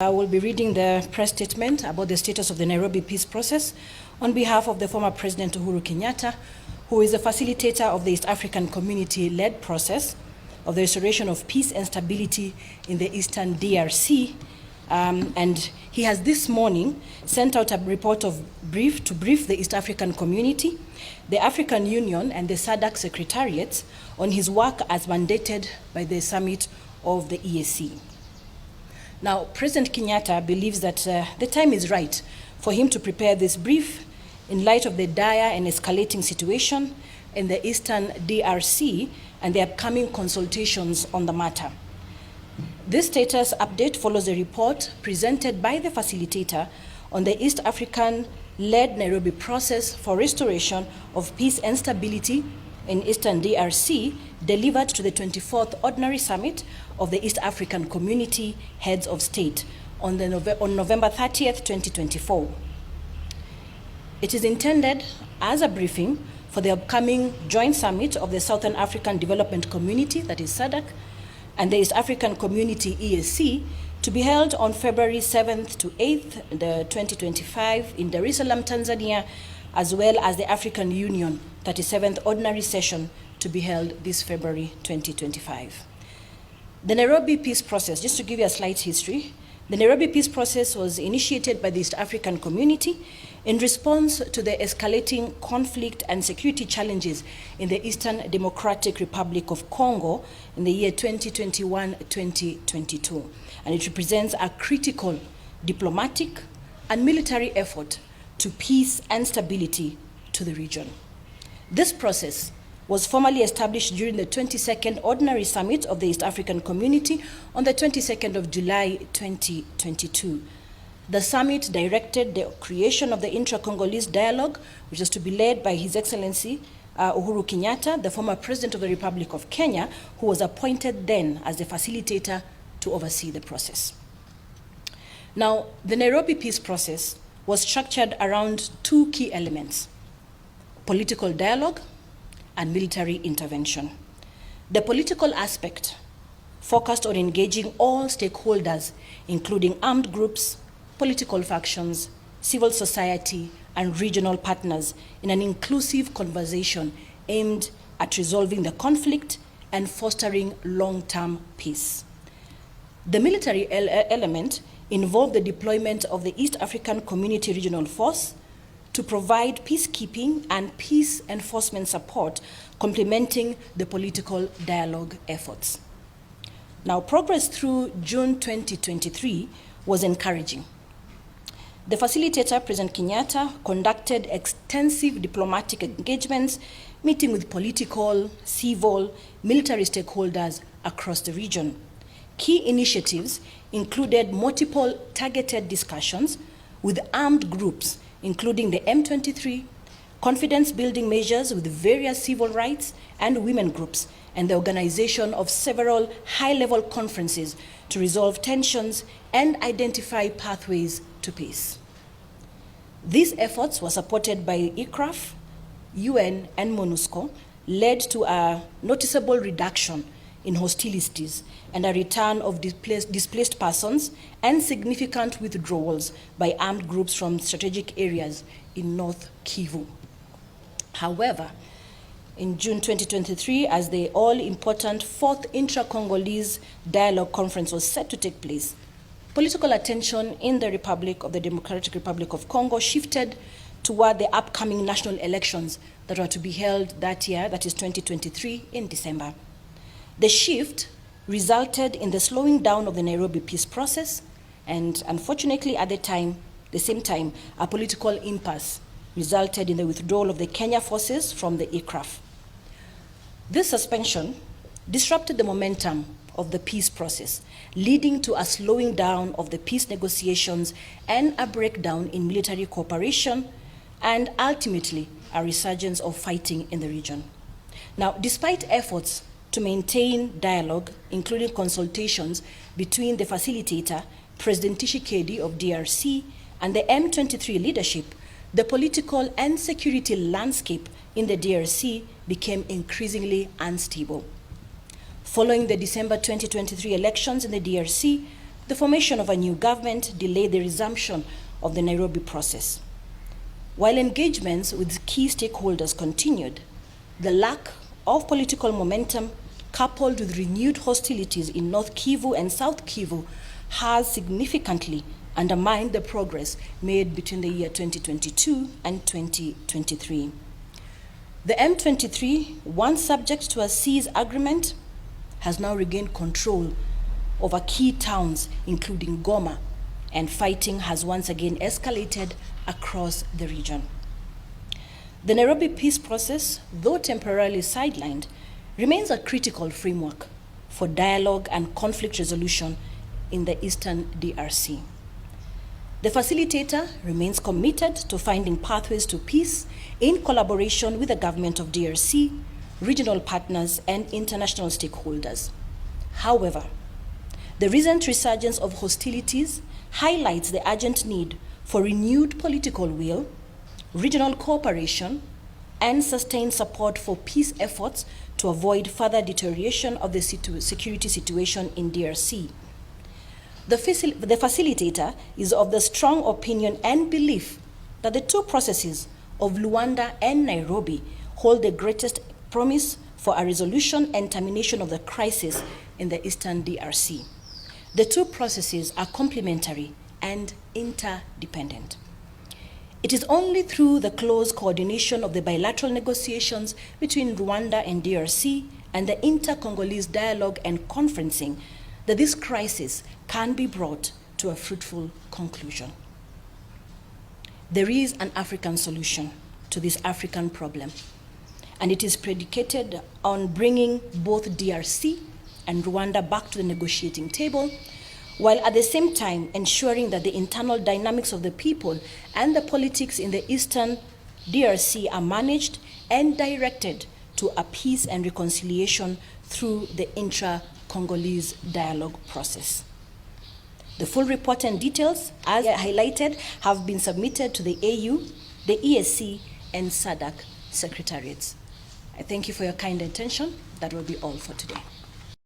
I will be reading the press statement about the status of the Nairobi peace process on behalf of the former President Uhuru Kenyatta, who is the facilitator of the East African community-led process of the restoration of peace and stability in the Eastern DRC. And he has this morning sent out a report of brief to brief the East African community, the African Union and the SADC secretariats on his work as mandated by the summit of the EAC. Now, President Kenyatta believes that the time is right for him to prepare this brief in light of the dire and escalating situation in the Eastern DRC and the upcoming consultations on the matter. This status update follows a report presented by the facilitator on the East African-led Nairobi process for restoration of peace and stability in Eastern DRC, delivered to the 24th Ordinary Summit of the East African Community Heads of State on November 30th, 2024. It is intended as a briefing for the upcoming joint summit of the Southern African Development Community, that is SADC, and the East African Community EAC, to be held on February 7th to 8th, 2025 in Dar es Salaam, Tanzania, as well as the African Union 37th Ordinary Session to be held this February 2025. The Nairobi peace process, just to give you a slight history, the Nairobi peace process was initiated by the East African community in response to the escalating conflict and security challenges in the Eastern Democratic Republic of Congo in the year 2021-2022. And it represents a critical diplomatic and military effort to peace and stability to the region. This process was formally established during the 22nd Ordinary Summit of the East African Community on the 22nd of July 2022. The summit directed the creation of the intra-Congolese dialogue, which is to be led by His Excellency Uhuru Kenyatta, the former President of the Republic of Kenya, who was appointed then as the facilitator to oversee the process. Now, the Nairobi peace process was structured around two key elements: political dialogue and military intervention. The political aspect focused on engaging all stakeholders, including armed groups, political factions, civil society, and regional partners, in an inclusive conversation aimed at resolving the conflict and fostering long-term peace. The military element involved the deployment of the East African Community Regional Force to provide peacekeeping and peace enforcement support, complementing the political dialogue efforts. Now, progress through June 2023 was encouraging. The facilitator, President Kenyatta, conducted extensive diplomatic engagements, meeting with political, civil, military stakeholders across the region. Key initiatives included multiple targeted discussions with armed groups, including the M23, confidence-building measures with various civil rights and women groups, and the organization of several high-level conferences to resolve tensions and identify pathways to peace. These efforts were supported by ICRAF, UN, and MONUSCO, led to a noticeable reduction in hostilities and a return of displaced persons and significant withdrawals by armed groups from strategic areas in North Kivu. However, in June 2023, as the all-important fourth intra-Congolese dialogue conference was set to take place, political attention in the Democratic Republic of Congo shifted toward the upcoming national elections that are to be held that year, that is 2023, in December. The shift resulted in the slowing down of the Nairobi peace process, and unfortunately at the same time, a political impasse resulted in the withdrawal of the Kenya forces from the ICRAF. This suspension disrupted the momentum of the peace process, leading to a slowing down of the peace negotiations and a breakdown in military cooperation, and ultimately a resurgence of fighting in the region. Now, despite efforts to maintain dialogue, including consultations between the facilitator, President Tshisekedi of DRC, and the M23 leadership, the political and security landscape in the DRC became increasingly unstable. Following the December 2023 elections in the DRC, the formation of a new government delayed the resumption of the Nairobi process. While engagements with key stakeholders continued, the lack of political momentum, coupled with renewed hostilities in North Kivu and South Kivu, has significantly undermined the progress made between the year 2022 and 2023. The M23, once subject to a cease agreement, has now regained control over key towns, including Goma, and fighting has once again escalated across the region. The Nairobi peace process, though temporarily sidelined, remains a critical framework for dialogue and conflict resolution in the eastern DRC. The facilitator remains committed to finding pathways to peace in collaboration with the government of DRC, regional partners, and international stakeholders. However, the recent resurgence of hostilities highlights the urgent need for renewed political will, regional cooperation, and sustained support for peace efforts to avoid further deterioration of the security situation in DRC. The facilitator is of the strong opinion and belief that the two processes of Luanda and Nairobi hold the greatest promise for a resolution and termination of the crisis in the eastern DRC. The two processes are complementary and interdependent. It is only through the close coordination of the bilateral negotiations between Rwanda and DRC and the inter-Congolese dialogue and conferencing that this crisis can be brought to a fruitful conclusion. There is an African solution to this African problem, and it is predicated on bringing both DRC and Rwanda back to the negotiating table, while at the same time ensuring that the internal dynamics of the people and the politics in the eastern DRC are managed and directed to a peace and reconciliation through the intra-Congolese dialogue process. The full report and details, as highlighted, have been submitted to the AU, the ESC, and SADC secretariats. I thank you for your kind attention. That will be all for today.